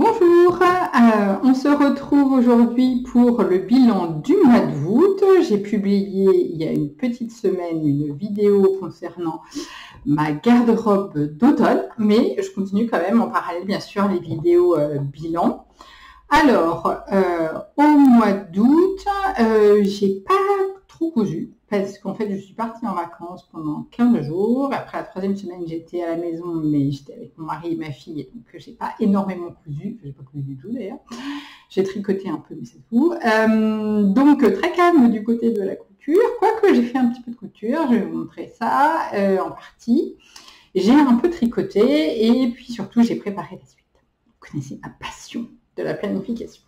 Bonjour, on se retrouve aujourd'hui pour le bilan du mois d'août. J'ai publié il y a une petite semaine une vidéo concernant ma garde-robe d'automne, mais je continue quand même en parallèle bien sûr les vidéos bilan. Alors, au mois d'août, j'ai pas trop cousu parce qu'en fait je suis partie en vacances pendant 15 jours. Après la troisième semaine j'étais à la maison, mais j'étais avec mon mari et ma fille, et donc j'ai pas énormément cousu, j'ai pas cousu du tout d'ailleurs. J'ai tricoté un peu mais c'est tout. Donc très calme du côté de la couture, quoique j'ai fait un petit peu de couture, je vais vous montrer ça en partie. J'ai un peu tricoté et puis surtout j'ai préparé la suite. Vous connaissez ma passion de la planification.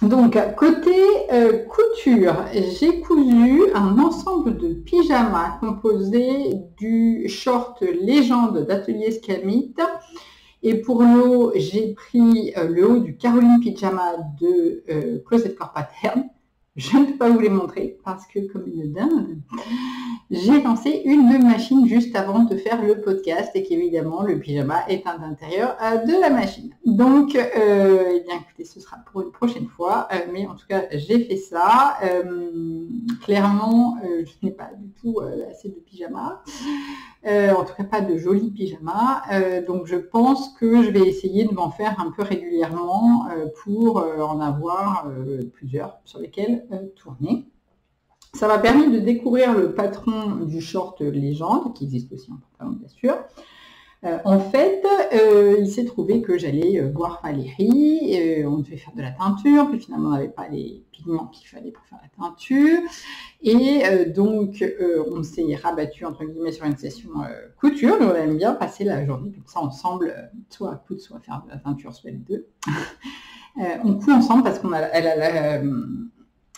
Donc, côté couture, j'ai cousu un ensemble de pyjamas composé du short légende d'Atelier Scamite. Et pour le haut, j'ai pris le haut du Caroline Pyjama de Closet Corps Pattern. Je ne peux pas vous les montrer parce que, comme une dinde, j'ai lancé une machine juste avant de faire le podcast et qu'évidemment le pyjama est à l'intérieur de la machine. Donc, eh bien écoutez, ce sera pour une prochaine fois, mais en tout cas j'ai fait ça. Clairement, je n'ai pas du tout assez de pyjama, en tout cas pas de jolis pyjamas. Donc je pense que je vais essayer de m'en faire un peu régulièrement pour en avoir plusieurs sur lesquels tourner. Ça m'a permis de découvrir le patron du short légende, qui existe aussi en pantalon bien sûr. En fait, il s'est trouvé que j'allais voir Valérie, on devait faire de la teinture, puis finalement on n'avait pas les pigments qu'il fallait pour faire la teinture. Et donc on s'est rabattu entre guillemets sur une session couture, mais on aime bien passer la journée comme ça ensemble, soit à coudre, soit à faire de la teinture, soit les deux. On coud ensemble parce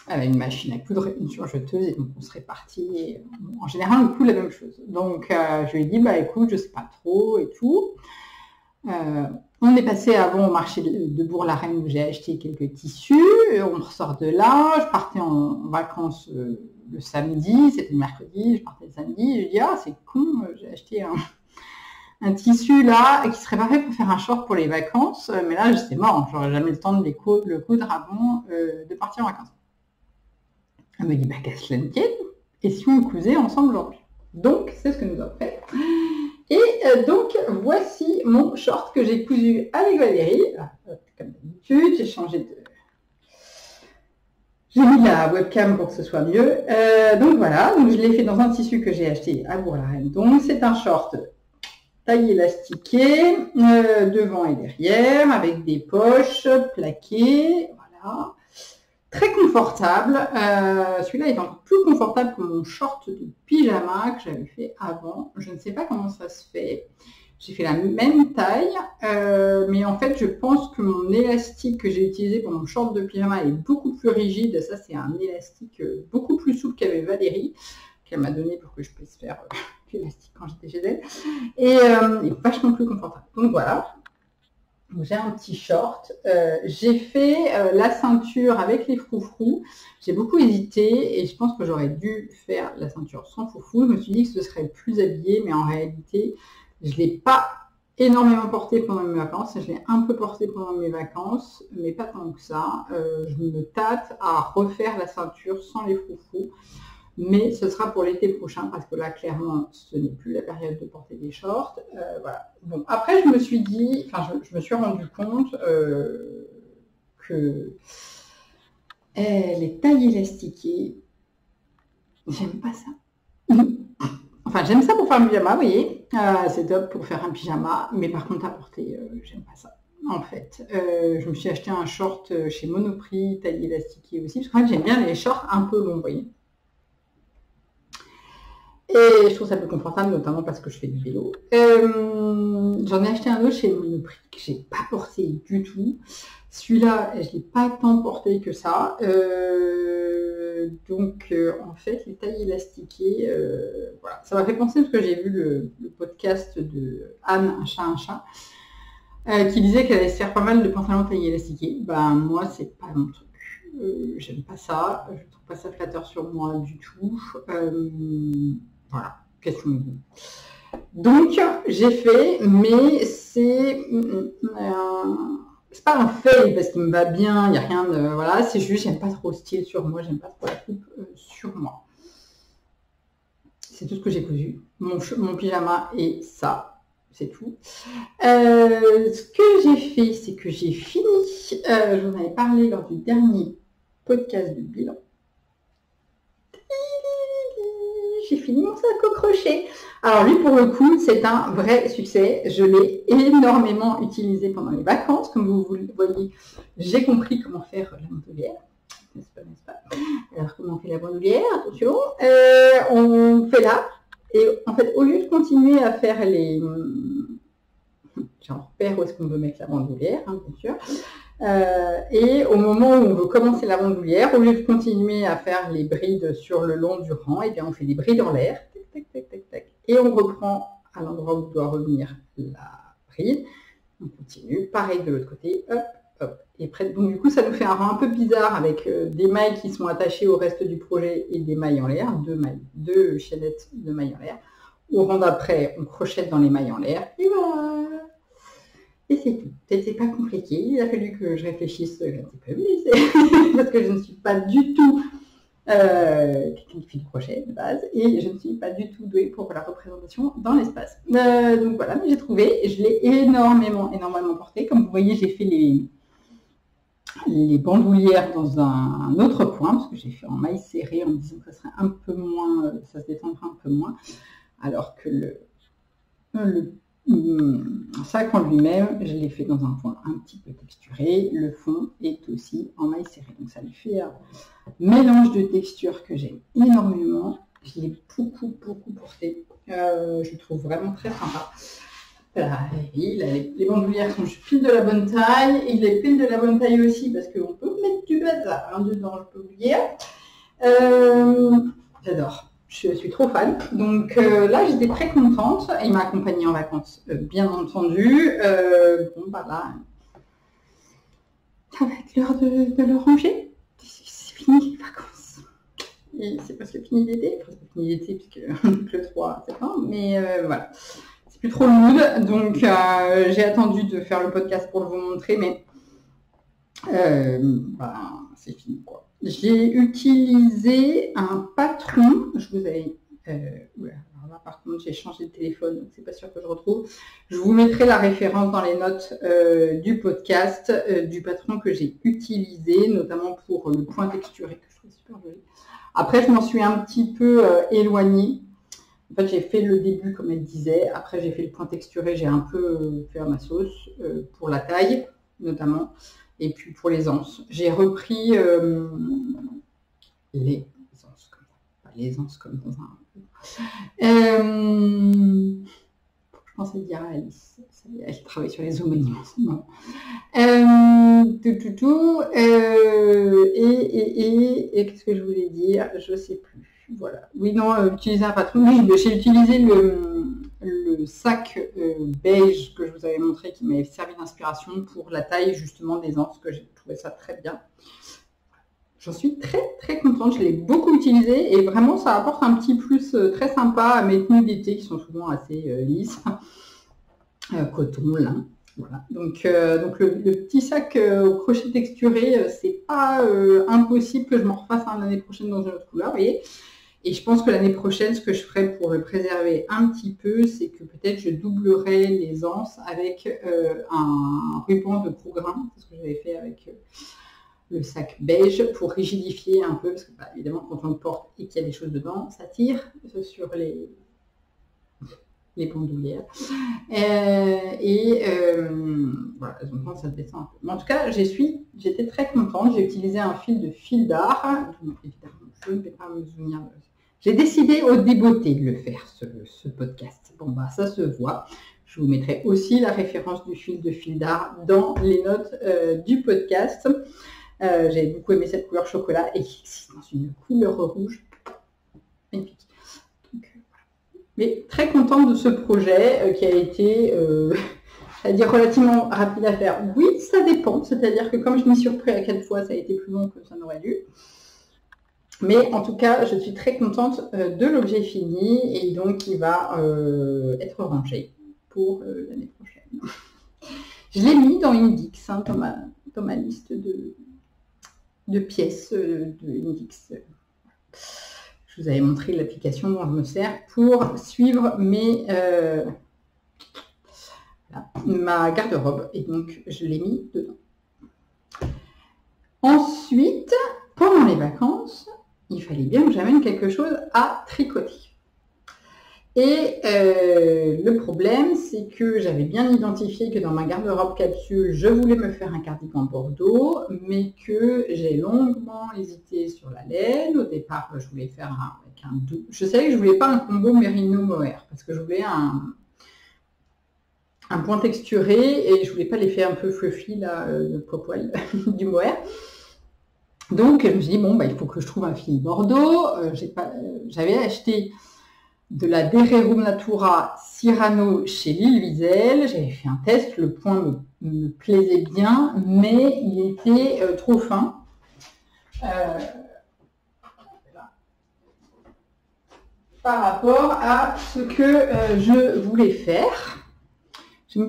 elle a une machine à coudre et une surjeteuse, et donc on se répartit. En général, on coud la même chose. Donc, je lui ai dit, bah écoute, je sais pas trop et tout. On est passé avant au marché de Bourg-la-Reine où j'ai acheté quelques tissus. On ressort de là. Je partais en vacances le samedi. C'était le mercredi. Je partais le samedi. Je lui ai dit, ah, c'est con, j'ai acheté un tissu là qui serait parfait pour faire un short pour les vacances. Mais là, c'est mort. J'aurais jamais le temps de le coudre avant de partir en vacances. Elle me dit, bah qu'à cela ne tienne, et si on cousait ensemble aujourd'hui? Donc, c'est ce que nous avons fait. Et donc, voici mon short que j'ai cousu avec Valérie. Comme d'habitude, j'ai changé de... J'ai mis la webcam pour que ce soit mieux. Donc voilà, donc je l'ai fait dans un tissu que j'ai acheté à Bourg-la-Reine. Donc, c'est un short taille élastiqué, devant et derrière, avec des poches plaquées. Voilà. Très confortable. Celui-là est encore plus confortable que mon short de pyjama que j'avais fait avant. Je ne sais pas comment ça se fait. J'ai fait la même taille, mais en fait, je pense que mon élastique que j'ai utilisé pour mon short de pyjama est beaucoup plus rigide. Ça, c'est un élastique beaucoup plus souple qu'avait Valérie, qu'elle m'a donné pour que je puisse faire l'élastique quand j'étais chez elle. Et vachement plus confortable. Donc voilà. J'ai un petit short, j'ai fait la ceinture avec les froufrous, j'ai beaucoup hésité et je pense que j'aurais dû faire la ceinture sans froufrous. Je me suis dit que ce serait plus habillé, mais en réalité je ne l'ai pas énormément porté pendant mes vacances, je l'ai un peu porté pendant mes vacances, mais pas tant que ça. Je me tâte à refaire la ceinture sans les froufrous. Mais ce sera pour l'été prochain parce que là, clairement, ce n'est plus la période de porter des shorts. Voilà. Bon, après, je me suis dit, enfin, je me suis rendu compte que les tailles élastiquées, j'aime pas ça. Enfin, j'aime ça pour faire un pyjama, vous voyez. C'est top pour faire un pyjama, mais par contre, à porter, j'aime pas ça. En fait, je me suis acheté un short chez Monoprix, taille élastiquée aussi, parce qu'en fait, j'aime bien les shorts un peu longs, vous voyez. Et je trouve ça plus confortable, notamment parce que je fais du vélo. J'en ai acheté un autre chez Monoprix que j'ai pas porté du tout. Celui-là, je l'ai pas tant porté que ça. Donc, en fait, les tailles élastiquées, voilà. Ça m'a fait penser parce que j'ai vu le podcast de Anne, un chat, qui disait qu'elle allait se faire pas mal de pantalons taille élastiqués. Ben, moi, c'est pas mon truc. J'aime pas ça. Je trouve pas ça flatteur sur moi du tout. Voilà, question de goût. Donc, j'ai fait, mais c'est c'est pas un fail parce qu'il me va bien, il n'y a rien de... Voilà, c'est juste, j'aime pas trop le style sur moi, j'aime pas trop la coupe sur moi. C'est tout ce que j'ai cousu. Mon pyjama et ça, c'est tout. Ce que j'ai fait, c'est que j'ai fini, je vous en avais parlé lors du dernier podcast du bilan. J'ai fini mon sac au crochet. Alors lui, pour le coup, c'est un vrai succès. Je l'ai énormément utilisé pendant les vacances. Comme vous voyez, j'ai compris comment faire la bandoulière. N'est-ce pas? Alors, comment on fait la bandoulière? Attention. On fait là. Et en fait, au lieu de continuer à faire les... J'en repère où est-ce qu'on veut mettre la bandoulière, hein, bien sûr. Et au moment où on veut commencer la bandoulière, au lieu de continuer à faire les brides sur le long du rang, et bien on fait des brides en l'air, tac, tac, tac, tac, tac, et on reprend à l'endroit où doit revenir la bride. On continue, pareil de l'autre côté, hop, hop. Et donc du coup, ça nous fait un rang un peu bizarre avec des mailles qui sont attachées au reste du projet et des mailles en l'air, deux chaînettes de mailles en l'air. Au rang d'après, on crochette dans les mailles en l'air, et voilà. Et c'est tout. C'est pas compliqué. Il a fallu que je réfléchisse un petit peu, mais parce que je ne suis pas du tout quelqu'un qui fait du crochet de base, et je ne suis pas du tout douée pour la représentation dans l'espace. Donc voilà, mais j'ai trouvé, je l'ai énormément porté. Comme vous voyez, j'ai fait les bandoulières dans un autre point, parce que j'ai fait en maille serrée en me disant que ça serait un peu moins, ça se détendrait un peu moins, alors que le sac en lui-même, je l'ai fait dans un point un petit peu texturé. Le fond est aussi en maille serrée. Donc ça lui fait un mélange de textures que j'aime énormément. Je l'ai beaucoup porté. Je le trouve vraiment très sympa. Voilà. Les bandoulières sont pile de la bonne taille. Et il est pile de la bonne taille aussi parce qu'on peut mettre du bazar dedans, je peux vous dire. J'adore. Je suis trop fan. Donc là, j'étais très contente. Il m'a accompagnée en vacances, bien entendu. Bon, bah là, ça va être l'heure de le ranger. C'est fini les vacances. Et c'est presque fini l'été. Presque fini l'été, puisque le 3 septembre. Mais voilà. C'est plus trop le mood. Donc, j'ai attendu de faire le podcast pour vous montrer. Mais bah, c'est fini, quoi. J'ai utilisé un patron, je vous avais... alors là, par contre, j'ai changé de téléphone, donc c'est pas sûr que je retrouve. Je vous mettrai la référence dans les notes du podcast, du patron que j'ai utilisé, notamment pour le point texturé, que je trouve super joli. Après, je m'en suis un petit peu éloignée. En fait, j'ai fait le début, comme elle disait. Après, j'ai fait le point texturé, j'ai un peu fait à ma sauce, pour la taille, notamment. Et puis pour les anses, j'ai repris les anses comme ça, pas les anses comme dans un... je pensais dire à Alice, elle travaille sur les homonymes en ce moment. Et qu'est-ce que je voulais dire? Je sais plus. Voilà. Oui, non, utiliser un patron. Oui, j'ai utilisé le sac beige que je vous avais montré qui m'avait servi d'inspiration pour la taille justement des anses, que j'ai trouvé ça très bien. J'en suis très contente, je l'ai beaucoup utilisé et vraiment ça apporte un petit plus très sympa à mes tenues d'été qui sont souvent assez lisses. Coton, lin, voilà. Donc le petit sac au crochet texturé, c'est pas impossible que je m'en refasse l'année prochaine dans une autre couleur, vous voyez. Et je pense que l'année prochaine, ce que je ferai pour le préserver un petit peu, c'est que peut-être je doublerai les anses avec un ruban de gros-grain. C'est ce que j'avais fait avec le sac beige pour rigidifier un peu. Parce que bah, évidemment, quand on le porte et qu'il y a des choses dedans, ça tire sur les bandoulières. Voilà, donc ça descend un peu. Mais en tout cas, j'étais très contente. J'ai utilisé un fil d'art. Donc évidemment, je ne vais pas me souvenir de... J'ai décidé au débeauté de le faire, ce podcast. Bon, bah ça se voit. Je vous mettrai aussi la référence du fil d'art dans les notes du podcast. J'avais beaucoup aimé cette couleur chocolat et qui existe dans une couleur rouge. Magnifique. Donc, voilà. Mais très contente de ce projet qui a été, c'est-à-dire relativement rapide à faire. Oui, ça dépend. C'est-à-dire que comme je m'y suis repris à 4 fois, ça a été plus long que ça n'aurait dû. Mais en tout cas, je suis très contente de l'objet fini et donc il va être rangé pour l'année prochaine. Je l'ai mis dans Indix, hein, dans ma liste de pièces de Indix. Je vous avais montré l'application dont je me sers pour suivre ma garde-robe. Et donc, je l'ai mis dedans. Ensuite, pendant les vacances, il fallait bien que j'amène quelque chose à tricoter. Et le problème, c'est que j'avais bien identifié que dans ma garde-robe capsule, je voulais me faire un cardigan bordeaux, mais que j'ai longuement hésité sur la laine. Au départ, je voulais faire avec un doux. Je savais que je voulais pas un combo mérino-mohair, parce que je voulais un point texturé et je voulais pas l'effet un peu fluffy là, de poil du mohair. Donc, je me suis dit, bon, il faut que je trouve un fil bordeaux. J'avais acheté de la Dererum Natura Cyrano chez Lille Wiesel. J'avais fait un test, le point me plaisait bien, mais il était trop fin. Par rapport à ce que je voulais faire. J'aimais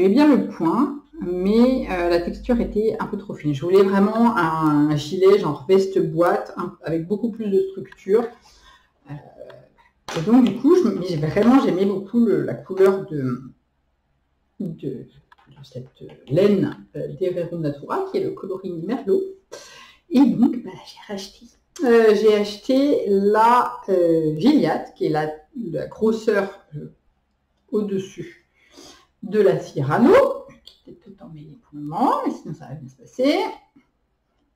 bien le point, mais la texture était un peu trop fine. Je voulais vraiment un gilet genre veste boîte avec beaucoup plus de structure. Et donc du coup, j'aimais beaucoup la couleur de cette laine d'Hererum Natura, qui est le coloris Merlot. Et donc, j'ai acheté la Gilliatt, qui est la grosseur au-dessus de la Cyrano, qui était tout emmêlée pour le moment, mais sinon ça va bien se passer.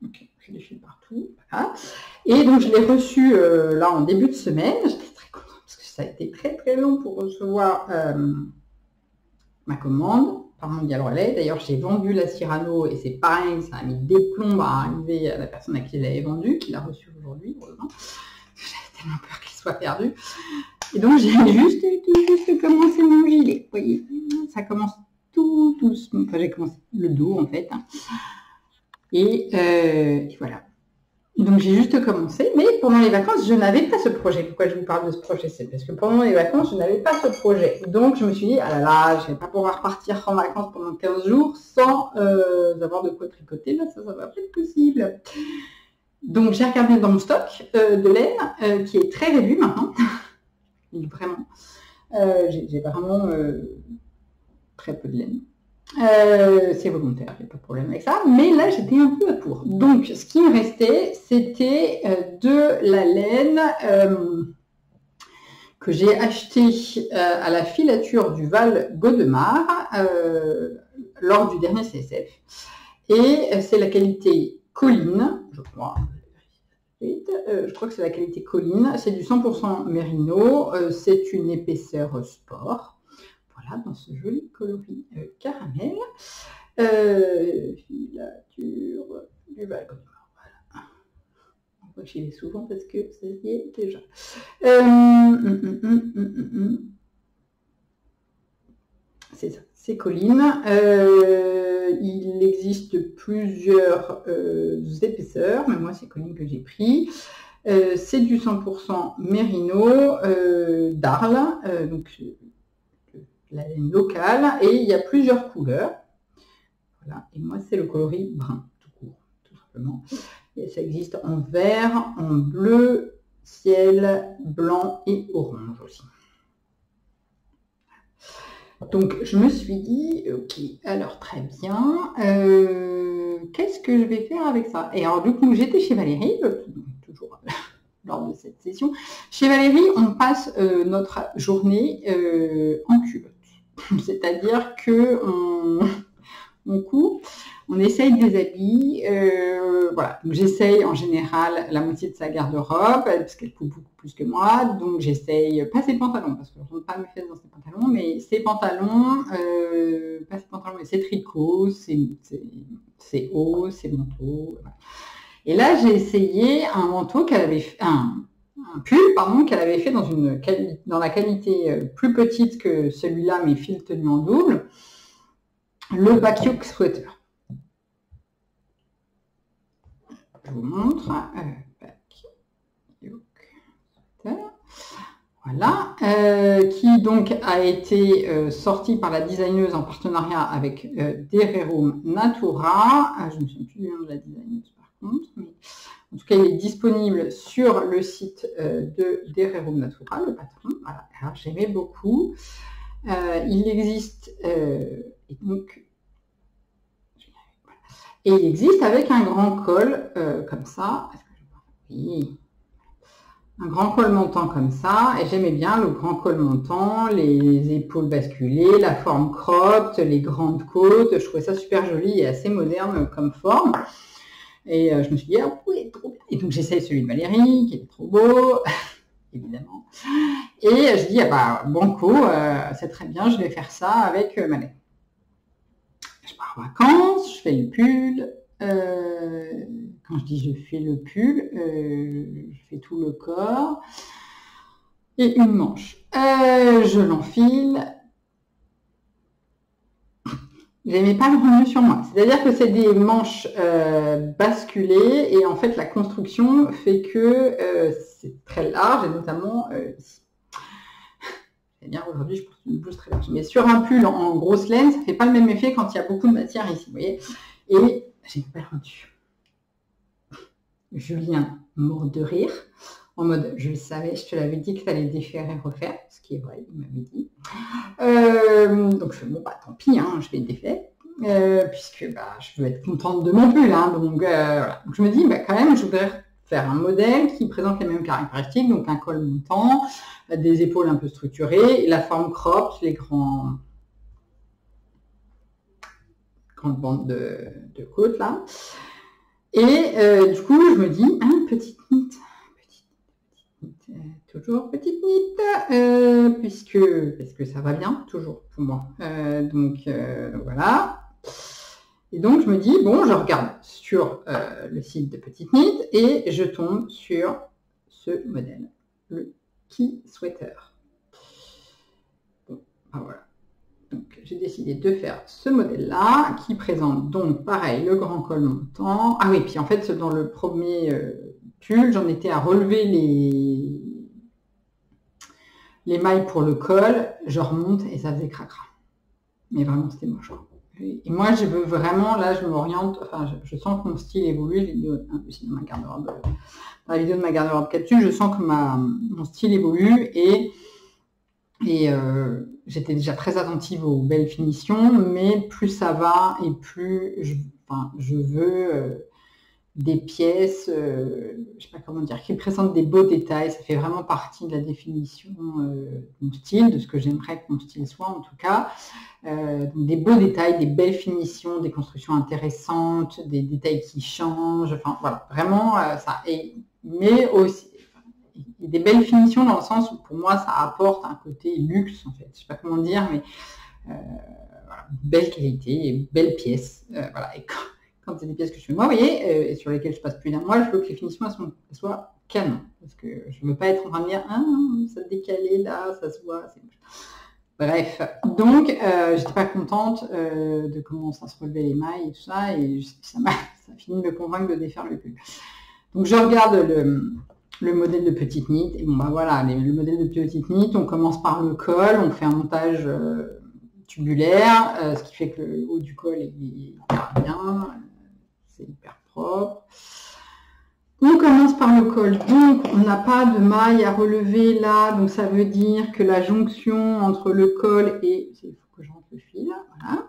Donc, je les file partout. Voilà. Et donc, je l'ai reçu là en début de semaine. J'étais très contente parce que ça a été très très long pour recevoir ma commande par Mondial Relais. D'ailleurs, j'ai vendu la Cyrano et c'est pareil, ça a mis des plombs à arriver à la personne à qui je l'avais vendue, qui l'a reçue aujourd'hui, heureusement. J'avais tellement peur qu'il soit perdu. Et donc, j'ai juste commencé mon gilet. Vous voyez, ça commence tout doucement. Enfin, j'ai commencé le dos, en fait. Et voilà. Donc, j'ai juste commencé. Mais pendant les vacances, je n'avais pas ce projet. Pourquoi je vous parle de ce projet? C'est parce que pendant les vacances, je n'avais pas ce projet. Donc, je me suis dit, ah là là, je ne vais pas pouvoir partir en vacances pendant 15 jours sans avoir de quoi tricoter. Là, ça va pas être possible. Donc, j'ai regardé dans mon stock de laine, qui est très réduit maintenant. Vraiment. J'ai vraiment très peu de laine. C'est volontaire, il n'y a pas de problème avec ça. Mais là, j'étais un peu à court. Donc, ce qui me restait, c'était de la laine que j'ai achetée à la filature du Val Godemar lors du dernier CSF. Et c'est la qualité Colline, je crois. Je crois que c'est la qualité Colline, c'est du 100% mérino, c'est une épaisseur sport, voilà, dans ce joli coloris caramel, filature du Val Godemar, voilà. On va chier souvent parce que ça y est déjà. C'est ça, c'est Colline. Il existe plusieurs épaisseurs, mais moi c'est Colline que j'ai pris. C'est du 100% mérino d'Arles, donc la laine locale, et il y a plusieurs couleurs. Voilà, et moi c'est le coloris brun, tout court, tout simplement. Et ça existe en vert, en bleu, ciel, blanc et orange aussi. Donc, je me suis dit, ok, alors très bien, qu'est-ce que je vais faire avec ça? Et alors, du coup, j'étais chez Valérie, toujours lors de cette session. Chez Valérie, on passe notre journée en culotte. C'est-à-dire qu'on coupe, on essaye des habits, voilà. Donc, j'essaye en général la moitié de sa garde-robe, parce qu'elle coupe beaucoup plus que moi, donc j'essaye, pas ses pantalons, parce que je ne rentre pas mes fesses dans ses pantalons, mais ses pantalons, pas ses pantalons, mais ses tricots, ses hauts, ses manteaux, voilà. Et là, j'ai essayé un manteau qu'elle avait fait, un pull, pardon, qu'elle avait fait dans la qualité plus petite que celui-là, mais fil tenu en double, le back-yoke sweater. Je vous montre. Back-yoke sweater. Voilà, qui donc a été sorti par la designeuse en partenariat avec Dererum Natura. Je ne me souviens plus du nom de la designeuse par contre, mais en tout cas il est disponible sur le site de Dererum Natura, le patron. Voilà, alors j'aimais beaucoup. Il existe et donc et il existe avec un grand col comme ça. Oui. Un grand col montant comme ça, et j'aimais bien le grand col montant, les épaules basculées, la forme cropped, les grandes côtes. Je trouvais ça super joli et assez moderne comme forme. Et je me suis dit, ah oui, trop bien. Et donc j'essaye celui de Valérie, qui est trop beau, évidemment. Et je dis, ah bah, banco, c'est très bien, je vais faire ça avec Malène. Je pars en vacances, je fais le pull. Quand je dis je fais le pull, je fais tout le corps et une manche. Je l'enfile. J'aimais pas le rendu sur moi. C'est-à-dire que c'est des manches basculées et en fait la construction fait que c'est très large et notamment ici. C'est-à-dire aujourd'hui je porte une blouse très large. Mais sur un pull en grosse laine, ça fait pas le même effet quand il y a beaucoup de matière ici, vous voyez. Et j'ai pas le rendu. Julien mort de rire, en mode je le savais, je te l'avais dit que tu allais défaire et refaire, ce qui est vrai, il m'avait dit. Donc je fais bon bah tant pis, hein, je vais défaire, puisque bah, je veux être contente de mon pull, hein, donc voilà. Donc je me dis bah quand même je voudrais faire un modèle qui présente les mêmes caractéristiques, donc un col montant, des épaules un peu structurées, et la forme cropped, les grandes bandes de côte là. Et du coup, je me dis, petite knit, toujours petite knit, parce que ça va bien, toujours pour moi. Donc voilà. Et donc je me dis, bon, je regarde sur le site de Petite Knit et je tombe sur ce modèle, le Key Sweater. Bon, ben voilà. Donc j'ai décidé de faire ce modèle-là, qui présente donc pareil le grand col montant. Ah oui, puis en fait dans le premier pull, j'en étais à relever les mailles pour le col, je remonte et ça faisait cracra. Mais vraiment c'était moche. Et moi je veux vraiment, là je m'oriente, enfin je sens que mon style évolue, j'ai dit aussi dans ma garde-robe, dans la vidéo de ma garde-robe capsule, je sens que mon style évolue et j'étais déjà très attentive aux belles finitions, mais plus ça va et plus je veux des pièces, je sais pas comment dire, qui présentent des beaux détails. Ça fait vraiment partie de la définition de mon style, de ce que j'aimerais que mon style soit en tout cas. Donc des beaux détails, des belles finitions, des constructions intéressantes, des détails qui changent. Enfin voilà, vraiment ça. Mais aussi des belles finitions dans le sens où pour moi ça apporte un côté luxe en fait, je sais pas comment dire, mais voilà, belle qualité, belles pièces, voilà. Et quand c'est des pièces que je fais moi, vous voyez, et sur lesquelles je passe plus d'un mois, je veux que les finitions elles soient canon, parce que je veux pas être en train de dire ça décalé là, ça se voit, c'est... Bref, donc j'étais pas contente de comment ça se relevait les mailles et tout ça, et ça a fini de me convaincre de défaire le pull. Donc je regarde le modèle de Petite Knit, et bon bah voilà, le modèle de Petite Knit, on commence par le col, on fait un montage tubulaire, ce qui fait que le haut du col est hyper bien, c'est hyper propre. On commence par le col, donc on n'a pas de maille à relever là, donc ça veut dire que la jonction entre le col et, il faut que je rentre le fil, voilà,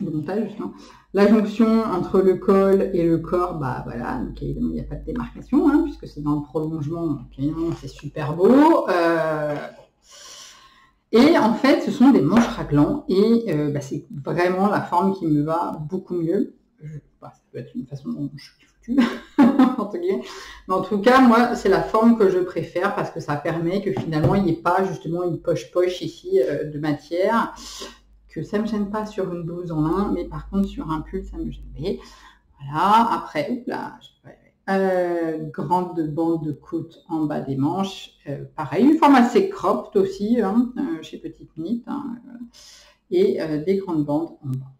le montage justement. La jonction entre le col et le corps, bah voilà, donc évidemment il n'y a pas de démarcation, hein, puisque c'est dans le prolongement, donc évidemment c'est super beau. Et en fait, ce sont des manches raglan, et bah, c'est vraiment la forme qui me va beaucoup mieux. Ça peut être une façon dont je suis foutue, mais en tout cas, moi, c'est la forme que je préfère, parce que ça permet que finalement, il n'y ait pas justement une poche-poche ici de matière, que ça ne me gêne pas sur une blouse en lin, mais par contre sur un pull ça me gêne. Voilà, après, grande bande de côte en bas des manches, pareil, une forme assez cropped aussi, hein, chez Petite Knit, hein, et des grandes bandes en bas.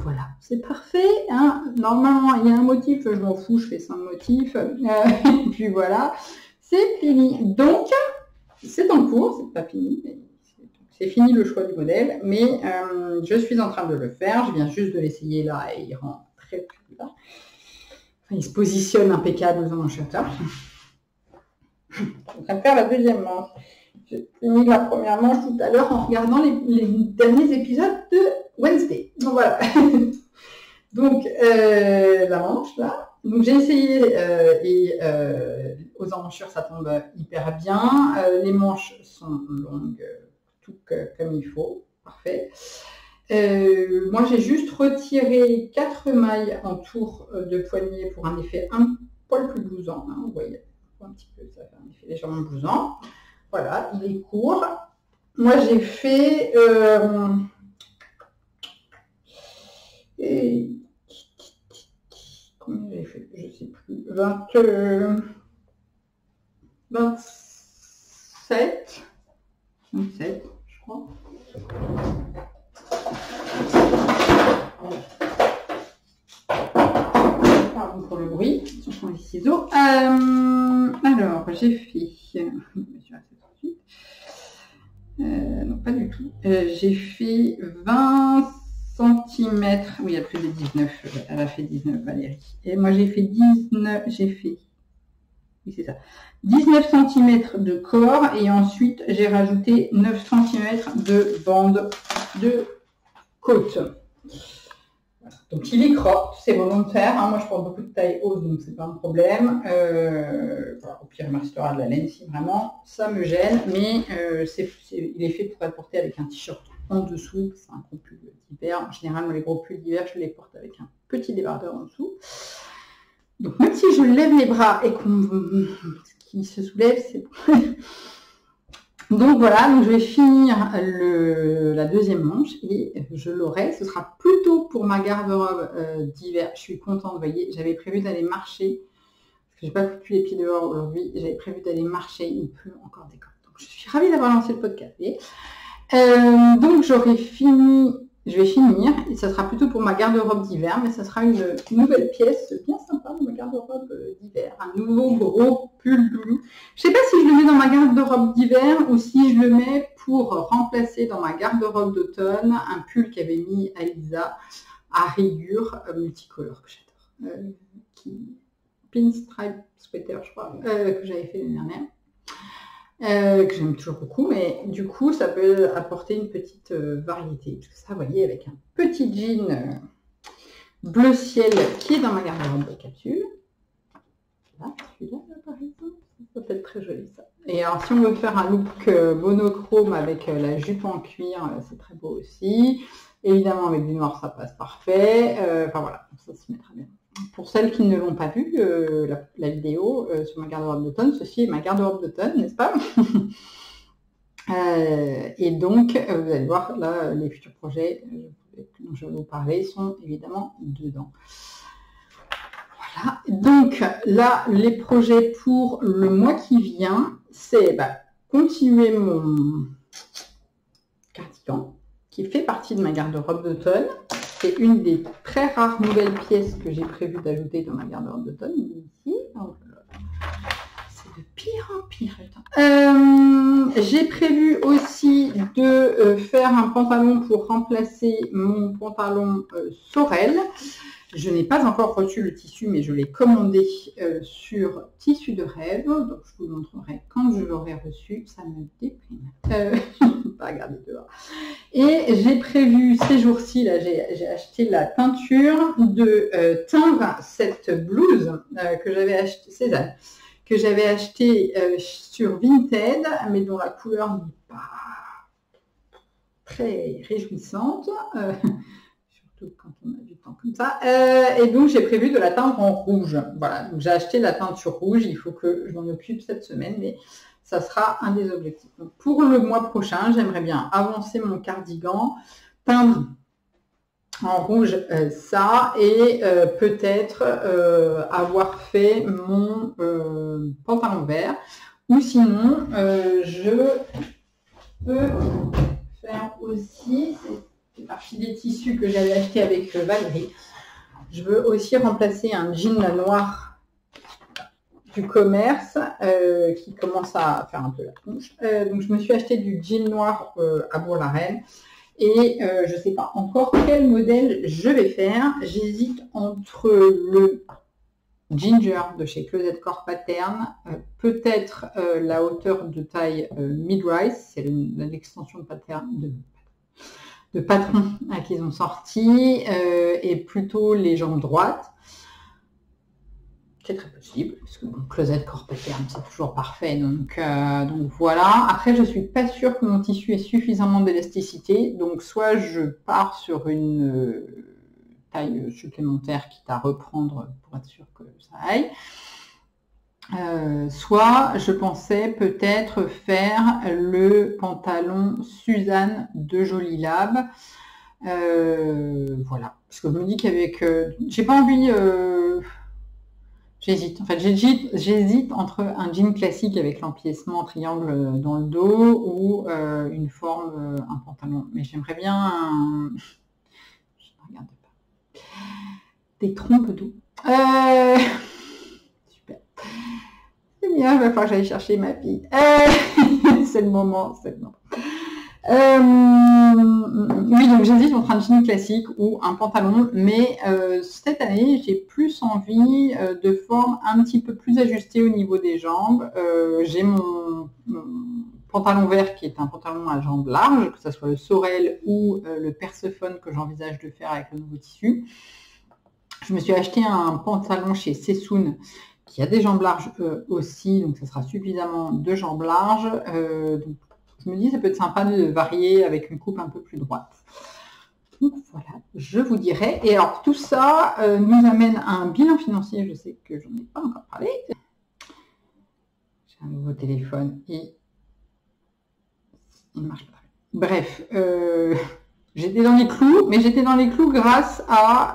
Voilà, c'est parfait, hein. Normalement il y a un motif, je m'en fous, je fais 5 motifs, et puis voilà, c'est fini. Donc c'est en cours, c'est pas fini, mais c'est fini le choix du modèle, mais je suis en train de le faire. Je viens juste de l'essayer là et il rend très bien. Enfin, il se positionne impeccable dans mon shutter. Je suis en train de faire la deuxième manche. J'ai fini la première manche tout à l'heure en regardant les derniers épisodes de Wednesday. Donc voilà. Donc la manche là. Donc j'ai essayé et aux emmanchures ça tombe hyper bien. Les manches sont longues, tout comme il faut. Parfait. Moi j'ai juste retiré 4 mailles en tour de poignet pour un effet un poil plus blousant. Hein, vous voyez un petit peu, ça fait un effet légèrement blousant. Voilà, il est court. Moi j'ai fait combien j'ai fait? Je sais plus. 27. 27, je crois. Pardon pour le bruit. Je prends les ciseaux. Alors, j'ai fait. Non, pas du tout. J'ai fait 20 cm. Oui, elle fait des 19. Elle a fait 19, Valérie. Et moi, j'ai fait 19. J'ai fait. Oui, c'est ça. 19 cm de corps. Et ensuite, j'ai rajouté 9 cm de bande de côte. Voilà. Donc, il est crop. C'est volontaire. Hein. Moi, je porte beaucoup de taille haute, donc c'est pas un problème. Voilà. Au pire, il me restera de la laine si vraiment ça me gêne. Mais il est fait pour être porté avec un t-shirt en dessous. C'est un gros pull d'hiver. En général, moi, les gros pulls d'hiver, je les porte avec un petit débardeur en dessous. Donc, même si je lève les bras et qu'il se soulève, c'est bon. Donc voilà, donc je vais finir la deuxième manche et je l'aurai. Ce sera plutôt pour ma garde-robe d'hiver. Je suis contente, vous voyez, j'avais prévu d'aller marcher. Parce que j'ai pas foutu les pieds dehors aujourd'hui. J'avais prévu d'aller marcher, il pleut encore des côtes. Donc je suis ravie d'avoir lancé le podcast. Donc j'aurai fini. Je vais finir, et ça sera plutôt pour ma garde-robe d'hiver, mais ça sera une nouvelle pièce bien sympa de ma garde-robe d'hiver. Un nouveau gros pull doudou. Je ne sais pas si je le mets dans ma garde-robe d'hiver ou si je le mets pour remplacer dans ma garde-robe d'automne un pull qu'avait mis Alisa à rayures multicolores que j'adore. Pinstripe sweater, je crois, que j'avais fait l'année dernière. Que j'aime toujours beaucoup, mais du coup ça peut apporter une petite variété, parce que ça, vous voyez, avec un petit jean bleu ciel qui est dans ma garde-robe de capsule. Là, celui-là, par exemple, ça peut être très joli ça. Et alors si on veut faire un look monochrome avec la jupe en cuir, c'est très beau aussi. Évidemment avec du noir ça passe parfait. Enfin voilà, ça s'y mettra bien. Pour celles qui ne l'ont pas vu, la vidéo sur ma garde-robe d'automne, ceci est ma garde-robe d'automne, n'est-ce pas? Et donc, vous allez voir, là, les futurs projets dont je vais vous parler sont évidemment dedans. Voilà. Donc, là, les projets pour le mois qui vient, c'est continuer mon cardigan, qui fait partie de ma garde-robe d'automne. C'est une des très rares nouvelles pièces que j'ai prévu d'ajouter dans ma garde-robe d'automne. Ici, c'est de pire en pire. J'ai prévu aussi de faire un pantalon pour remplacer mon pantalon Sorel. Je n'ai pas encore reçu le tissu, mais je l'ai commandé sur Tissu de Rêve. Donc, je vous le montrerai quand je l'aurai reçu. Ça me déprime. Je ne peux pas regarder dehors. Et j'ai prévu ces jours-ci, là, j'ai acheté la teinture de teindre cette blouse que j'avais achetée, Cézanne, que j'avais achetée sur Vinted, mais dont la couleur n'est pas très réjouissante. Surtout quand on a du temps comme ça. Et donc, j'ai prévu de la teindre en rouge. Voilà, donc j'ai acheté la teinture rouge. Il faut que je m'en occupe cette semaine, mais ça sera un des objectifs. Donc, pour le mois prochain, j'aimerais bien avancer mon cardigan, peindre en rouge ça, et peut-être avoir fait mon pantalon vert. Ou sinon, je peux faire aussi... C'est partie des tissus que j'avais acheté avec Valérie. Je veux aussi remplacer un jean noir du commerce qui commence à faire un peu la tronche. Donc je me suis acheté du jean noir à Bourg-la-Reine et je ne sais pas encore quel modèle je vais faire. J'hésite entre le Ginger de chez Closet Core Pattern, peut-être la hauteur de taille mid-rise, c'est l'extension de pattern de patron qu'ils ont sorti, et plutôt les jambes droites. C'est très possible, parce que bon, Closet Core Pattern, c'est toujours parfait, donc voilà. Après, je suis pas sûre que mon tissu ait suffisamment d'élasticité, donc soit je pars sur une taille supplémentaire, quitte à reprendre pour être sûr que ça aille. Soit je pensais peut-être faire le pantalon Suzanne de Jolie Lab. Voilà, parce que je me dis qu'avec... j'ai pas envie... j'hésite. En fait, j'hésite entre un jean classique avec l'empiècement en triangle dans le dos ou une forme, un pantalon. Mais j'aimerais bien un... Je ne regarde pas. Des trompes d'eau. Super. C'est bien, il va falloir que j'aille chercher ma fille. C'est le moment, c'est le moment. Oui, donc j'hésite entre un jean classique ou un pantalon, mais cette année, j'ai plus envie de forme un petit peu plus ajustée au niveau des jambes. J'ai mon pantalon vert qui est un pantalon à jambes larges, que ce soit le Sorel ou le Persephone que j'envisage de faire avec le nouveau tissu. Je me suis acheté un pantalon chez Sessoun qui a des jambes larges aussi, donc ça sera suffisamment de jambes larges. Donc, je me dis ça peut être sympa de varier avec une coupe un peu plus droite. Donc voilà, je vous dirai. Et alors tout ça nous amène à un bilan financier. Je sais que j'en ai pas encore parlé. J'ai un nouveau téléphone et il ne marche pas. Bref, j'étais dans les clous, mais j'étais dans les clous grâce à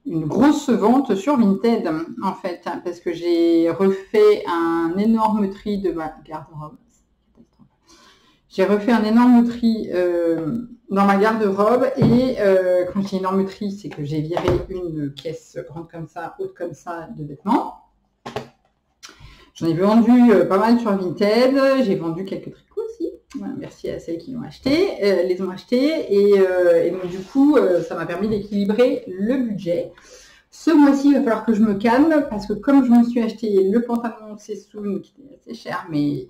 une grosse vente sur Vinted, en fait, parce que j'ai refait un énorme tri de ma garde-robe. J'ai refait un énorme tri dans ma garde-robe et quand je dis énorme tri, c'est que j'ai viré une pièce grande comme ça, haute comme ça de vêtements. J'en ai vendu pas mal sur Vinted, j'ai vendu quelques tricots aussi. Voilà, merci à celles qui les ont achetés et donc du coup ça m'a permis d'équilibrer le budget. Ce mois-ci il va falloir que je me calme parce que comme je me suis acheté le pantalon Sessoun qui était assez cher mais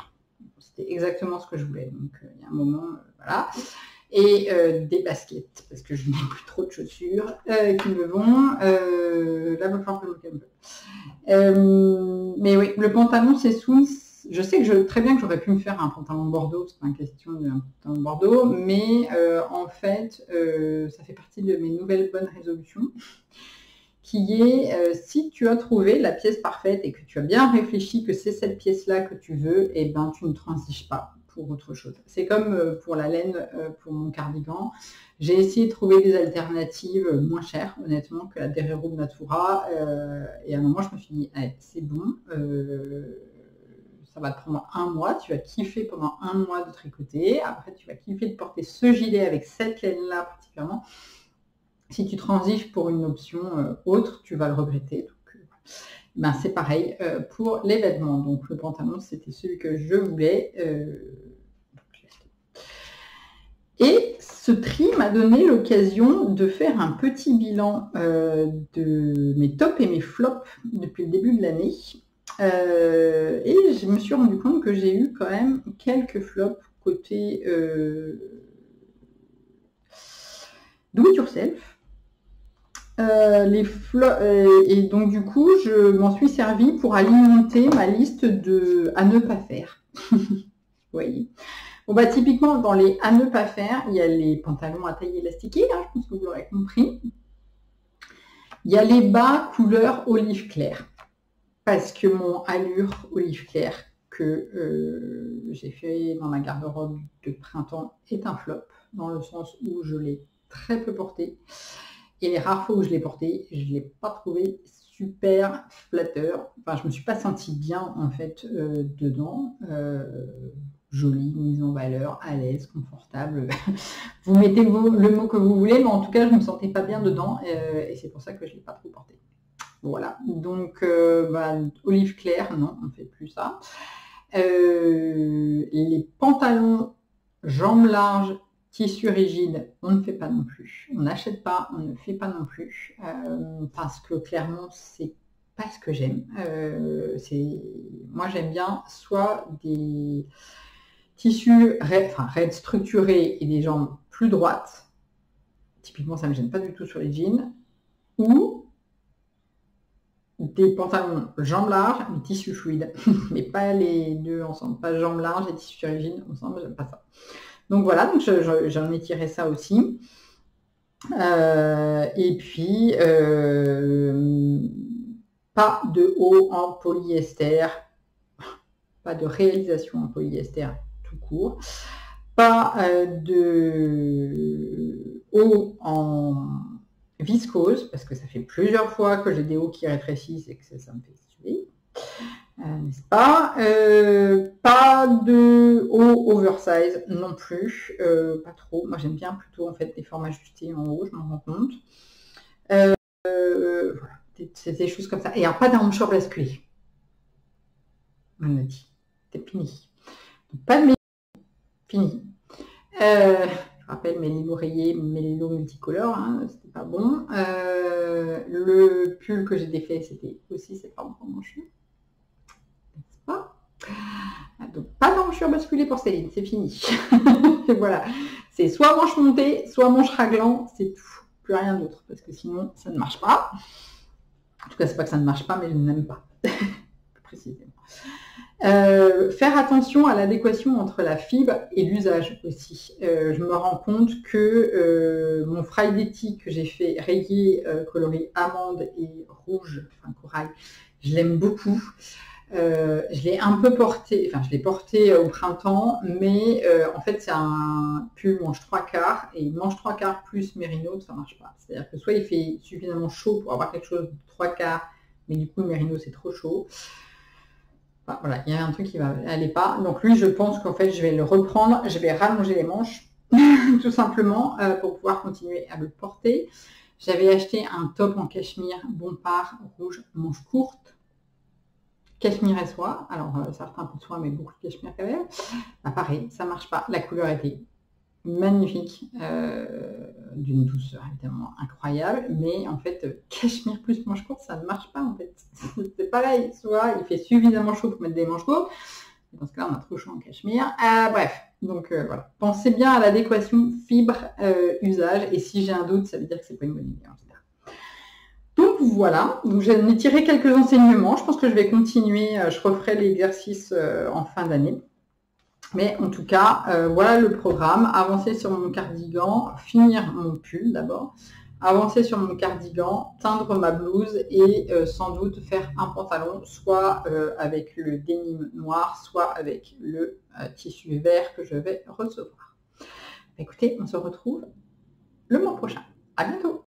c'était exactement ce que je voulais, donc il y a un moment voilà, et des baskets parce que je n'ai plus trop de chaussures qui me vont, là il va falloir que je me calme un peu. Mais oui, le pantalon Sessoun, je sais que très bien que j'aurais pu me faire un pantalon bordeaux, c'est pas une question d'un pantalon bordeaux, mais en fait, ça fait partie de mes nouvelles bonnes résolutions, qui est si tu as trouvé la pièce parfaite et que tu as bien réfléchi que c'est cette pièce-là que tu veux, et ben tu ne transiges pas pour autre chose. C'est comme pour la laine, pour mon cardigan. J'ai essayé de trouver des alternatives moins chères, honnêtement, que la Derero Natura. Et à un moment, je me suis dit, hey, c'est bon, ça va te prendre un mois, tu vas kiffer pendant un mois de tricoter. Après, tu vas kiffer de porter ce gilet avec cette laine-là particulièrement. Si tu transiges pour une option autre, tu vas le regretter. Donc, ben, c'est pareil pour les vêtements. Donc, le pantalon, c'était celui que je voulais. Et ce tri m'a donné l'occasion de faire un petit bilan de mes tops et mes flops depuis le début de l'année. Et je me suis rendu compte que j'ai eu quand même quelques flops côté do it yourself. Et donc du coup, je m'en suis servi pour alimenter ma liste de à ne pas faire. Vous voyez. Bon bah typiquement dans les à ne pas faire, il y a les pantalons à taille élastiquée, hein, je pense que vous l'aurez compris. Il y a les bas couleur olive clair, parce que mon allure olive clair que j'ai fait dans ma garde-robe de printemps est un flop, dans le sens où je l'ai très peu porté. Et les rares fois où je l'ai porté, je ne l'ai pas trouvé super flatteur. Enfin, je ne me suis pas sentie bien en fait dedans. Jolie, mise en valeur, à l'aise, confortable. Vous mettez le mot que vous voulez, mais en tout cas, je ne me sentais pas bien dedans et c'est pour ça que je ne l'ai pas trop porté. Voilà, donc olive claire, non, on ne fait plus ça. Les pantalons jambes larges, tissu rigide, on ne fait pas non plus. On n'achète pas, on ne fait pas non plus, parce que clairement, c'est pas ce que j'aime. Moi, j'aime bien soit des tissus raides structurés et des jambes plus droites. Typiquement, ça ne me gêne pas du tout sur les jeans. Ou des pantalons jambes larges, mais tissu fluide. Mais pas les deux ensemble. Pas jambes larges et tissu rigide ensemble, j'aime pas ça. Donc voilà, donc j'en ai tiré ça aussi. Et puis, pas de haut en polyester, pas de réalisation en polyester tout court, pas de haut en viscose, parce que ça fait plusieurs fois que j'ai des hauts qui rétrécissent et que ça me fait suer. N'est-ce pas? Pas de haut oversize non plus, pas trop. Moi j'aime bien plutôt en fait des formes ajustées en haut, je m'en rends compte. Voilà, c'est des choses comme ça. Et alors pas d'embouchure basculée. On m'a dit, c'est fini. Donc, pas de mélo, fini. Je rappelle mes lilos rayés, mes lilos multicolores, hein, c'était pas bon. Le pull que j'ai défait, c'était aussi cette forme pour manche. N'est-ce pas? Donc pas d'embouchure basculée pour Céline, c'est fini. Voilà, c'est soit manche montée, soit manche raglant, c'est tout, plus rien d'autre, parce que sinon ça ne marche pas. En tout cas, c'est pas que ça ne marche pas, mais je n'aime pas, plus précisément. Faire attention à l'adéquation entre la fibre et l'usage aussi. Je me rends compte que mon Friday que j'ai fait rayé coloris amande et rouge, enfin corail, je l'aime beaucoup. Je l'ai un peu porté, enfin je l'ai porté au printemps, mais en fait c'est un pull manche 3/4 et manche 3/4 plus mérino, ça marche pas. C'est-à-dire que soit il fait suffisamment chaud pour avoir quelque chose de 3/4, mais du coup le mérino c'est trop chaud. Enfin, voilà, il y a un truc qui va aller pas. Donc lui, je pense qu'en fait, je vais le reprendre, je vais rallonger les manches, tout simplement, pour pouvoir continuer à le porter. J'avais acheté un top en cachemire Bompard rouge, manche courte, cachemire et soie. Alors, ça fait un peu de soie, mais beaucoup de cachemire quand même. Bah, pareil, ça marche pas. La couleur était magnifique, d'une douceur évidemment incroyable, mais en fait cachemire plus manche courte ça ne marche pas en fait. C'est pareil, soit il fait suffisamment chaud pour mettre des manches courtes, dans ce cas là on a trop chaud en cachemire, bref, donc voilà, pensez bien à l'adéquation fibre usage, et si j'ai un doute ça veut dire que c'est pas une bonne idée en général. Donc voilà, donc j'en ai tiré quelques enseignements, je pense que je vais continuer, je referai l'exercice en fin d'année. Mais en tout cas, voilà le programme. Avancer sur mon cardigan, finir mon pull d'abord, avancer sur mon cardigan, teindre ma blouse et sans doute faire un pantalon, soit avec le denim noir, soit avec le tissu vert que je vais recevoir. Écoutez, on se retrouve le mois prochain. À bientôt!